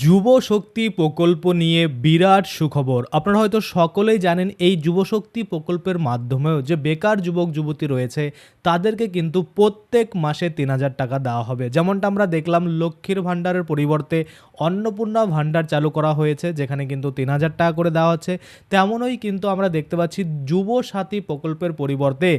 যুব শক্তি প্রকল্প নিয়ে বিরাট সুখবর। আপনারা হয়তো সকলেই জানেন এই যুব শক্তি প্রকল্পের মাধ্যমেও যে বেকার যুবক যুবতী রয়েছে তাদেরকে কিন্তু প্রত্যেক মাসে ৩,০০০ টাকা দেওয়া হবে। যেমনটা আমরা দেখলাম লক্ষ্মীর ভাণ্ডারের পরিবর্তে অন্নপূর্ণা ভাণ্ডার চালু করা হয়েছে, যেখানে কিন্তু ৩,০০০ টাকা করে দেওয়া হচ্ছে। তেমনই কিন্তু আমরা দেখতে পাচ্ছি যুব সাথী প্রকল্পের পরিবর্তে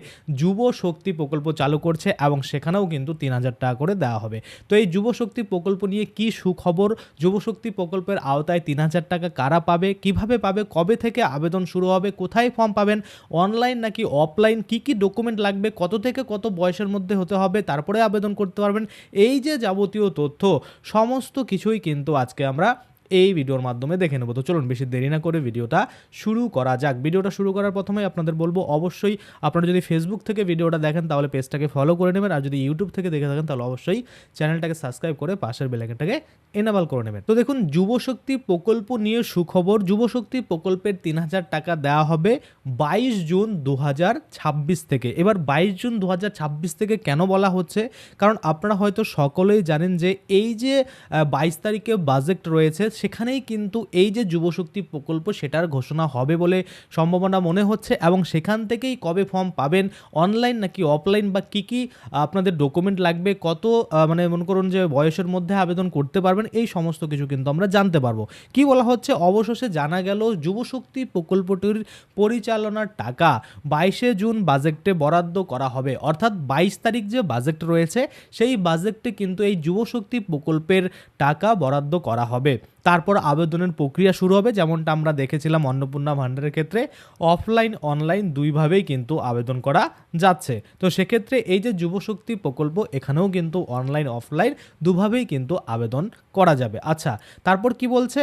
যুব শক্তি প্রকল্প চালু করছে এবং সেখানেও কিন্তু ৩,০০০ টাকা করে দেওয়া হবে। তো এই যুব শক্তি প্রকল্প নিয়ে কী সুখবর, যুবশক্তি প্রকল্পের আওতায় ৩,০০০ টাকা কারা পাবে, কিভাবে পাবে, কবে থেকে আবেদন শুরু হবে, কোথায় ফর্ম পাবেন, অনলাইন নাকি অফলাইন, কি কি ডকুমেন্ট লাগবে, কত থেকে কত বয়সের মধ্যে হতে হবে, তারপরে আবেদন করতে পারবেন, এই যে যাবতীয় তথ্য সমস্ত কিছুই কিন্তু আজকে আমরা এই ভিডিওর মাধ্যমে দেখে নেব। তো চলুন বেশি দেরি না করে ভিডিওটা শুরু করা যাক। ভিডিওটা শুরু করার প্রথমেই আপনাদের বলবো, অবশ্যই আপনারা যদি ফেসবুক থেকে ভিডিওটা দেখেন তাহলে পেজটাকে ফলো করে নেবেন, আর যদি ইউটিউব থেকে দেখে থাকেন তাহলে অবশ্যই চ্যানেলটাকে সাবস্ক্রাইব করে পাশের বেল আইকনটাকে এনাবল করে নেবেন। তো দেখুন, যুবশক্তি প্রকল্প নিয়ে সুখবর। যুবশক্তি প্রকল্পের ৩,০০০ টাকা দেওয়া হবে ২২ জুন ২০২৬ থেকে। এবার ২২ জুন ২০২৬ থেকে কেন বলা হচ্ছে, কারণ আপনারা হয়তো সকলেই জানেন যে এই যে ২২ তারিখে বাজেট রয়েছে সেখানেই কিন্তু এই যে যুবশক্তি প্রকল্প সেটার ঘোষণা হবে বলে সম্ভাবনা মনে হচ্ছে, এবং সেখান থেকেই কবে ফর্ম পাবেন, অনলাইন নাকি অফলাইন, বা কী কী আপনাদের ডকুমেন্ট লাগবে, কত মানে মনে করুন যে বয়সের মধ্যে আবেদন করতে পারবেন, এই সমস্ত কিছু কিন্তু আমরা জানতে পারবো। কি বলা হচ্ছে, অবশেষে জানা গেল যুবশক্তি প্রকল্পটির পরিচালনার টাকা ২২শে জুন বাজেটে বরাদ্দ করা হবে। অর্থাৎ ২২ তারিখ যে বাজেট রয়েছে সেই বাজেটে কিন্তু এই যুবশক্তি প্রকল্পের টাকা বরাদ্দ করা হবে। তারপর আবেদনের প্রক্রিয়া শুরু হবে, যেমনটা আমরা দেখেছিলাম অন্নপূর্ণা ভাণ্ডারের ক্ষেত্রে অফলাইন অনলাইন দুইভাবেই কিন্তু আবেদন করা যাচ্ছে। তো সেক্ষেত্রে এই যে যুবশক্তি প্রকল্প, এখানেও কিন্তু অনলাইন অফলাইন দুভাবেই কিন্তু আবেদন করা যাবে। আচ্ছা, তারপর কি বলছে,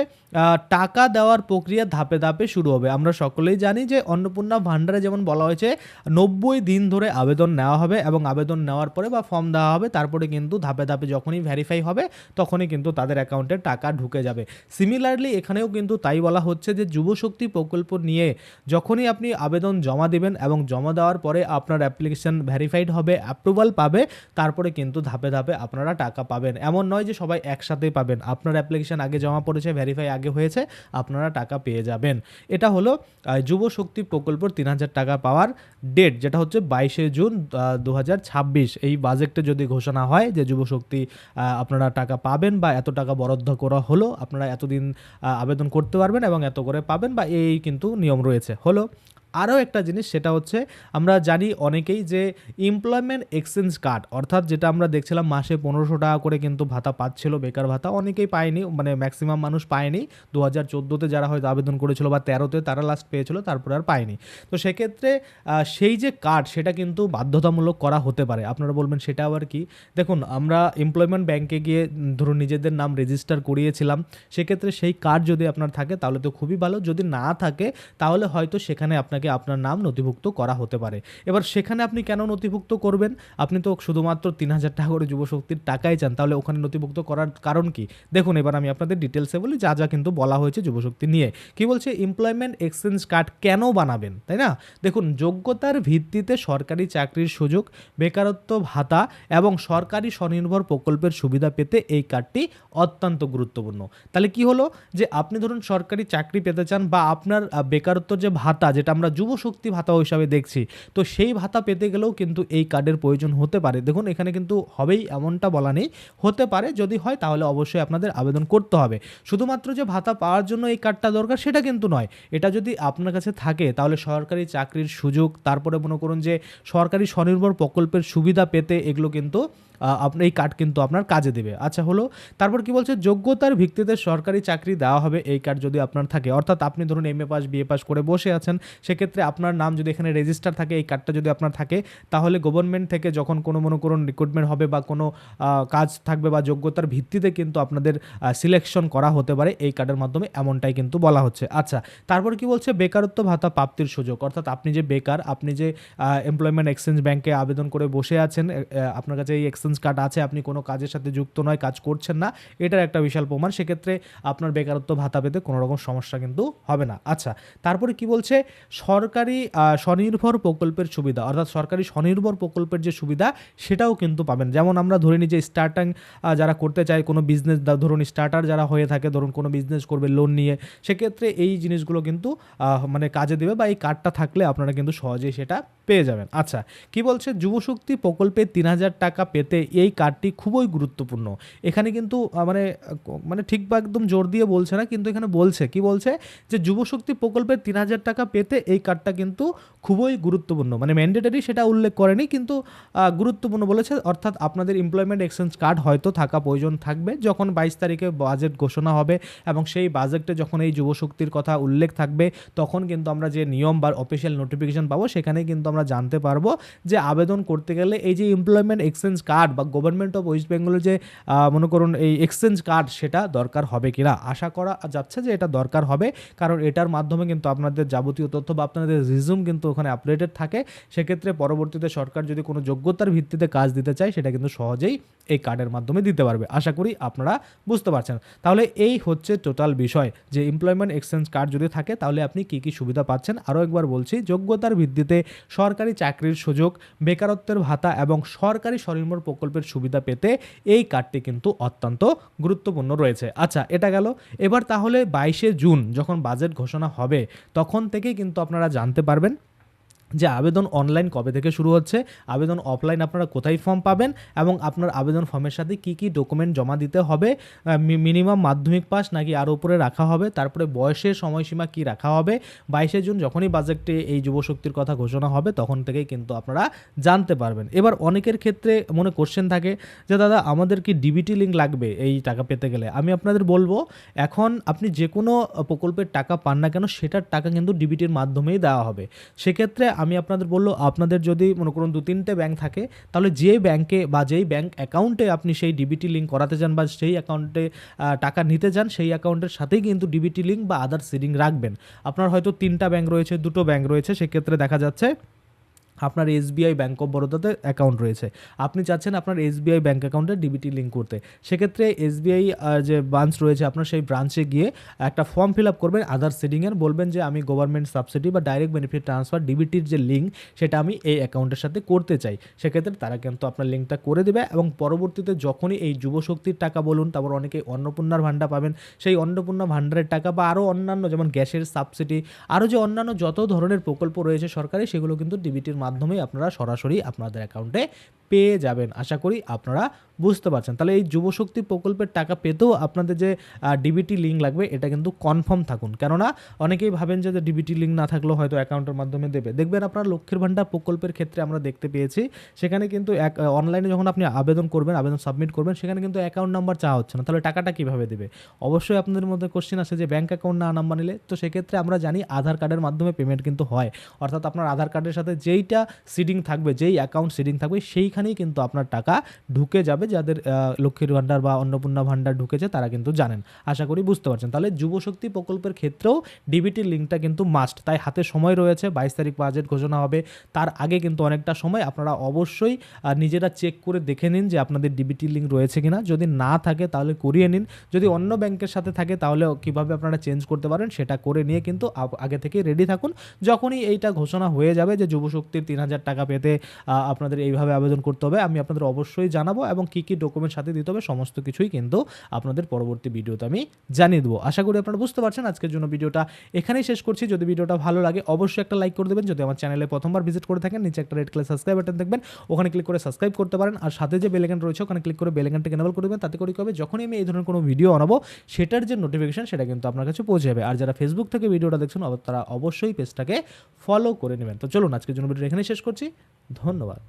টাকা দেওয়ার প্রক্রিয়া ধাপে ধাপে শুরু হবে। আমরা সকলেই জানি যে অন্নপূর্ণা ভাণ্ডারে যেমন বলা হয়েছে ৯০ দিন ধরে আবেদন নেওয়া হবে, এবং আবেদন নেওয়ার পরে বা ফর্ম দেওয়া হবে, তারপরে কিন্তু ধাপে ধাপে যখনই ভেরিফাই হবে তখনই কিন্তু তাদের অ্যাকাউন্টে টাকা ঢুকে যাবে। সিমিলারলি এখানেও কিন্তু তাই বলা হচ্ছে যে যুবশক্তি প্রকল্প নিয়ে যখনই আপনি আবেদন জমা দেবেন এবং জমা দেওয়ার পরে আপনার অ্যাপ্লিকেশন ভেরিফাইড হবে, অ্যাপ্রুভাল পাবে, তারপরে কিন্তু ধাপে ধাপে আপনারা টাকা পাবেন। এমন নয় যে সবাই একসাথেই পাবেন, আপনার অ্যাপ্লিকেশন আগে জমা পড়েছে, ভেরিফাই আগে হয়েছে, আপনারা টাকা পেয়ে যাবেন। এটা হলো যুবশক্তি প্রকল্পের ৩,০০০ টাকা পাওয়ার ডেট, যেটা হচ্ছে ২২শে জুন ২০২৬। এই বাজেটে যদি ঘোষণা হয় যে যুবশক্তি আপনারা টাকা পাবেন, বা এত টাকা বরাদ্দ করা হলো, আপনারা এতদিন আবেদন করতে পারবেন এবং এত করে পাবেন, বা এই কিন্তু নিয়ম রয়েছে। হলো আরও একটা জিনিস, সেটা হচ্ছে আমরা জানি অনেকেই যে এমপ্লয়মেন্ট এক্সচেঞ্জ কার্ড, অর্থাৎ যেটা আমরা দেখছিলাম মাসে ১৫০০ টাকা করে কিন্তু ভাতা পাচ্ছিল, বেকার ভাতা অনেকেই পায়নি, মানে ম্যাক্সিমাম মানুষ পায়নি। ২০১৪তে যারা হয়তো আবেদন করেছিল বা ১৩তে তারা লাস্ট পেয়েছিল, তারপরে আর পায়নি। তো সেক্ষেত্রে সেই যে কার্ড সেটা কিন্তু বাধ্যতামূলক করা হতে পারে। আপনারা বলবেন সেটা আবার কি? দেখুন, আমরা এমপ্লয়মেন্ট ব্যাংকে গিয়ে ধরুন নিজেদের নাম রেজিস্টার করিয়েছিলাম, সেক্ষেত্রে সেই কার্ড যদি আপনার থাকে তাহলে তো খুবই ভালো, যদি না থাকে তাহলে হয়তো সেখানে আপনাকে আপনার নাম নথিভুক্ত করা হতে পারে। এবার সেখানে আপনি কেন নথিভুক্ত করবেন? আপনি তো শুধুমাত্র ৩,০০০ টাকা করে যুবশক্তির টাকাই চান, তাহলে ওখানে নথিভুক্ত করার কারণ কি? দেখুন, এবার আমি আপনাদের ডিটেলসে বলি যা যা কিন্তু বলা হয়েছে যুবশক্তি নিয়ে। কি বলছে, এমপ্লয়মেন্ট এক্সচেঞ্জ কার্ড কেন বানাবেন, তাই না? দেখুন, যোগ্যতার ভিত্তিতে সরকারি চাকরির সুযোগ, বেকারত্ব ভাতা এবং সরকারি স্বনির্ভর প্রকল্পের সুবিধা পেতে এই কার্ডটি অত্যন্ত গুরুত্বপূর্ণ। তাহলে কি হলো, যে আপনি ধরুন সরকারি চাকরি পেতে চান, বা আপনার বেকারত্ব যে ভাতা, যেটা আমরা যুবশক্তি ভাতা হিসাবে দেখছি, তো সেই ভাতা পেতে গেলেও কিন্তু এই কার্ডের প্রয়োজন হতে পারে। দেখুন, এখানে কিন্তু হবেই এমনটা বলা নেই, হতে পারে, যদি হয় তাহলে অবশ্যই আপনাদের আবেদন করতে হবে। শুধুমাত্র যে ভাতা পাওয়ার জন্য এই কার্ডটা দরকার সেটা কিন্তু নয়, এটা যদি আপনার কাছে থাকে তাহলে সরকারি চাকরির সুযোগ, তারপরে মনে করুন যে সরকারি স্বনির্ভর প্রকল্পের সুবিধা পেতে এগুলো কিন্তু আপনার এই কার্ড কিন্তু আপনার কাজে দেবে। আচ্ছা, হলো তারপর কি বলছে, যোগ্যতার ভিত্তিতে সরকারি চাকরি দেওয়া হবে এই কার্ড যদি আপনার থাকে। অর্থাৎ আপনি ধরুন এমএ পাস বিএ পাস করে বসে আছেন, সেক্ষেত্রে আপনার নাম যদি এখানে রেজিস্টার থাকে, এই কার্ডটা যদি আপনার থাকে, তাহলে গভর্নমেন্ট থেকে যখন কোনো মনে করুন রিক্রুটমেন্ট হবে বা কোনো কাজ থাকবে, বা যোগ্যতার ভিত্তিতে কিন্তু আপনাদের সিলেকশন করা হতে পারে এই কার্ডের মাধ্যমে, এমনটাই কিন্তু বলা হচ্ছে। আচ্ছা, তারপর কি বলছে, বেকারত্ব ভাতা প্রাপ্তির সুযোগ, অর্থাৎ আপনি যে বেকার, আপনি যে এমপ্লয়মেন্ট এক্সচেঞ্জ ব্যাংকে আবেদন করে বসে আছেন, আপনার কাছে এই এক্সচেঞ্জ এক্সচেঞ্জ কার্ড আছে, আপনি কোনো কাজের সাথে যুক্ত নয়, কাজ করছেন না, এটার একটা বিশাল প্রমাণ। সেক্ষেত্রে আপনার বেকারত্ব ভাতা পেতে কোনো রকম সমস্যা কিন্তু হবে না। আচ্ছা, তারপরে কি বলছে, সরকারি স্বনির্ভর প্রকল্পের সুবিধা, অর্থাৎ সরকারি স্বনির্ভর প্রকল্পের যে সুবিধা সেটাও কিন্তু পাবেন। যেমন আমরা ধরে নিই যে স্টার্টিং যারা করতে চায় কোনো বিজনেস, ধরুন স্টার্টার যারা হয়ে থাকে, ধরুন কোনো বিজনেস করবে লোন নিয়ে, সেক্ষেত্রে এই জিনিসগুলো কিন্তু মানে কাজে দেবে, বা এই কার্ডটা থাকলে আপনারা কিন্তু সহজেই সেটা পেয়ে যাবেন। আচ্ছা, কি বলছে, যুবশক্তি প্রকল্পে 3,000 টাকা পেতে এই কার্ডটি খুবই গুরুত্বপূর্ণ। এখানে কিন্তু মানে ঠিক বা একদম জোর দিয়ে বলছে না, কিন্তু এখানে বলছে, কি বলছে, যে যুবশক্তি প্রকল্পে 3,000 টাকা পেতে এই কার্ডটা কিন্তু খুবই গুরুত্বপূর্ণ, মানে ম্যান্ডেটারি সেটা উল্লেখ করেনি, কিন্তু গুরুত্বপূর্ণ বলেছে। অর্থাৎ আপনাদের এমপ্লয়মেন্ট এক্সচেঞ্জ কার্ড হয়তো থাকা প্রয়োজন থাকবে যখন 22 তারিখে বাজেট ঘোষণা হবে, এবং সেই বাজেটে যখন এই যুবশক্তির কথা উল্লেখ থাকবে, তখন কিন্তু আমরা যে নিয়ম বা অফিসিয়াল নোটিফিকেশন পাবো, সেখানে কিন্তু আমরা জানতে পারবো যে আবেদন করতে গেলে এই যে এমপ্লয়মেন্ট এক্সচেঞ্জ কার্ড বা গভর্নমেন্ট অফ ওয়েস্ট বেঙ্গলের যে মনে করুন এই এক্সচেঞ্জ কার্ড, সেটা দরকার হবে কিনা। আশা করা যাচ্ছে যে এটা দরকার হবে, কারণ এটার মাধ্যমে কিন্তু আপনাদের যাবতীয় তথ্য বা আপনাদের রিজিউম কিন্তু ওখানে আপডেটেড থাকে। সেক্ষেত্রে পরবর্তীতে সরকার যদি কোনো যোগ্যতার ভিত্তিতে কাজ দিতে চায়, সেটা কিন্তু সহজেই এই কার্ডের মাধ্যমে দিতে পারবে। আশা করি আপনারা বুঝতে পারছেন। তাহলে এই হচ্ছে টোটাল বিষয়, যে এমপ্লয়মেন্ট এক্সচেঞ্জ কার্ড যদি থাকে তাহলে আপনি কী কী সুবিধা পাচ্ছেন। আরও একবার বলছি, যোগ্যতার ভিত্তিতে সরকারি চাকরির সুযোগ, বেকারত্বের ভাতা এবং সরকারি স্বনির্ভর প্রকল্পের সুবিধা পেতে এই কার্ডটি কিন্তু অত্যন্ত গুরুত্বপূর্ণ রয়েছে। আচ্ছা, এটা গেল। এবার তাহলে 22শে জুন যখন বাজেট ঘোষণা হবে, তখন থেকেই কিন্তু আপনারা জানতে পারবেন যে আবেদন অনলাইন কবে থেকে শুরু হচ্ছে, আবেদন অফলাইন আপনারা কোথায় ফর্ম পাবেন, এবং আপনার আবেদন ফর্মের সাথে কি কি ডকুমেন্ট জমা দিতে হবে, মিনিমাম মাধ্যমিক পাস নাকি আরও উপরে রাখা হবে, তারপরে বয়সের সময়সীমা কি রাখা হবে। 22শে জুন যখনই বাজেটে এই যুবশক্তির কথা ঘোষণা হবে, তখন থেকেই কিন্তু আপনারা জানতে পারবেন। এবার অনেকের ক্ষেত্রে মনে কোশ্চেন থাকে যে দাদা আমাদের কি ডিবিটি লিঙ্ক লাগবে এই টাকা পেতে গেলে। আমি আপনাদের বলবো, এখন আপনি যে কোনো প্রকল্পের টাকা পান না কেন, সেটার টাকা কিন্তু ডিবিটির মাধ্যমেই দেওয়া হবে। সেক্ষেত্রে আমি আপনাদের বলবো, আপনাদের যদি মনে করুন 2-3টে ব্যাংক থাকে, তাহলে যে ব্যাংকে বা যেই ব্যাংক অ্যাকাউন্টে আপনি সেই ডিবিটি লিঙ্ক করাতে চান বা সেই অ্যাকাউন্টে টাকা নিতে চান, সেই অ্যাকাউন্টের সাথেই কিন্তু ডিবিটি লিঙ্ক বা আদার সিডিং রাখবেন। আপনার হয়তো 3টা ব্যাংক রয়েছে, 2টো ব্যাংক রয়েছে, সেক্ষেত্রে দেখা যাচ্ছে আপনার এসবিআই ব্যাঙ্ক অফ বরোদাতে অ্যাকাউন্ট রয়েছে, আপনি চাচ্ছেন আপনার এসবিআই ব্যাঙ্ক অ্যাকাউন্টে ডিবিটি লিঙ্ক করতে। সেক্ষেত্রে এসবিআই যে ব্রাঞ্চ রয়েছে, আপনার সেই ব্রাঞ্চে গিয়ে একটা ফর্ম ফিল আপ করবেন আধার সিডিংয়ের, বলবেন যে আমি গভর্নমেন্ট সাবসিডি বা ডাইরেক্ট বেনিফিট ট্রান্সফার ডিবিটির যে লিঙ্ক, সেটা আমি এই অ্যাকাউন্টের সাথে করতে চাই। সেক্ষেত্রে তারা কিন্তু আপনার লিঙ্কটা করে দেবে, এবং পরবর্তীতে যখনই এই যুবশক্তির টাকা বলুন, তারপর অনেকে অন্নপূর্ণার ভাণ্ডার পাবেন, সেই অন্নপূর্ণা ভাণ্ডারের টাকা বা আরও অন্যান্য যেমন গ্যাসের সাবসিডি, আরও যে অন্যান্য যত ধরনের প্রকল্প রয়েছে সরকারি, সেগুলো কিন্তু ডিবিটির মাধ্যমেই আপনারা সরাসরি আপনাদের অ্যাকাউন্টে পেয়ে যাবেন। আশা করি আপনারা বুঝতে পারছেন। তাহলে এই যুবশক্তি প্রকল্পের টাকা পেতেও আপনাদের যে ডিবিটি লিঙ্ক লাগবে, এটা কিন্তু কনফার্ম থাকুন। কেননা অনেকেই ভাবেন যে ডিবিটি লিঙ্ক না থাকলেও হয়তো অ্যাকাউন্টের মাধ্যমে দেবে। দেখবেন আপনার লক্ষ্মীর ভাণ্ডার প্রকল্পের ক্ষেত্রে আমরা দেখতে পেয়েছি, সেখানে কিন্তু অনলাইনে যখন আপনি আবেদন করবেন, আবেদন সাবমিট করবেন, সেখানে কিন্তু অ্যাকাউন্ট নাম্বার চাওয়া হচ্ছে না। তাহলে টাকাটা কীভাবে দেবে? অবশ্যই আপনাদের মধ্যে কোশ্চেন আসে যে ব্যাঙ্ক অ্যাকাউন্ট না নাম্বার নিলে। তো সেক্ষেত্রে আমরা জানি আধার কার্ডের মাধ্যমে পেমেন্ট কিন্তু হয়, অর্থাৎ আপনার আধার কার্ডের সাথে যেইটা সিডিং থাকবে, যেই অ্যাকাউন্ট সিডিং থাকবে, সেইখানেই কিন্তু আপনার টাকা ঢুকে যাবে। যাদের লক্ষ্মীর ভাণ্ডার বা অন্নপূর্ণা ভাণ্ডার ঢুকেছে তারা কিন্তু জানেন। আশা করি বুঝতে পারছেন। তাহলে যুবশক্তি প্রকল্পের ক্ষেত্রেও ডিবিটির লিঙ্কটা কিন্তু মাস্ট। তাই হাতে সময় রয়েছে, 22 তারিখ বাজেট ঘোষণা হবে, তার আগে কিন্তু অনেকটা সময় আপনারা অবশ্যই নিজেরা চেক করে দেখে নিন যে আপনাদের ডিবিটি লিঙ্ক রয়েছে কিনা। যদি না থাকে তাহলে করিয়ে নিন, যদি অন্য ব্যাংকের সাথে থাকে তাহলে কীভাবে আপনারা চেঞ্জ করতে পারেন সেটা করে নিয়ে কিন্তু আগে থেকে রেডি থাকুন। যখনই এইটা ঘোষণা হয়ে যাবে যে যুবশক্তির 3,000 টাকা পেতে আপনাদের এইভাবে আবেদন করতে হবে, আমি আপনাদের অবশ্যই জানাবো, এবং কী কী ডকুমেন্ট সাথে দিতে হবে সমস্ত কিছুই কিন্তু আপনাদের পরবর্তী ভিডিওতে আমি জানিয়ে দেবো। আশা করি আপনারা বুঝতে পারছেন। আজকের জন্য ভিডিওটা এখানেই শেষ করছি। যদি ভিডিওটা ভালো লাগে অবশ্যই একটা লাইক করে দেবেন। যদি আমার চ্যানেলে প্রথমবার ভিজিট করে থাকেন, নিচে একটা রেড কালার সাবস্ক্রাইব বাটন দেখবেন, ওখানে ক্লিক করে সাবস্ক্রাইব করতে পারেন। আর সাথে যে বেল আইকন রয়েছে ওখানে ক্লিক করে বেল আইকনটাকে এনেবল করে দেবেন। তাতে করে কী হবে, যখনই আমি এই ধরনের কোনো ভিডিও বানাবো, সেটার যে নোটিফিকেশন সেটা কিন্তু আপনার কাছে পৌঁছে যাবে। আর যারা ফেসবুক থেকে ভিডিওটা দেখছেন তারা অবশ্যই পেজটাকে ফলো করে নেবেন। তো চলুন আজকের জন্য ভিডিওটা এখানেই শেষ করছি। ধন্যবাদ।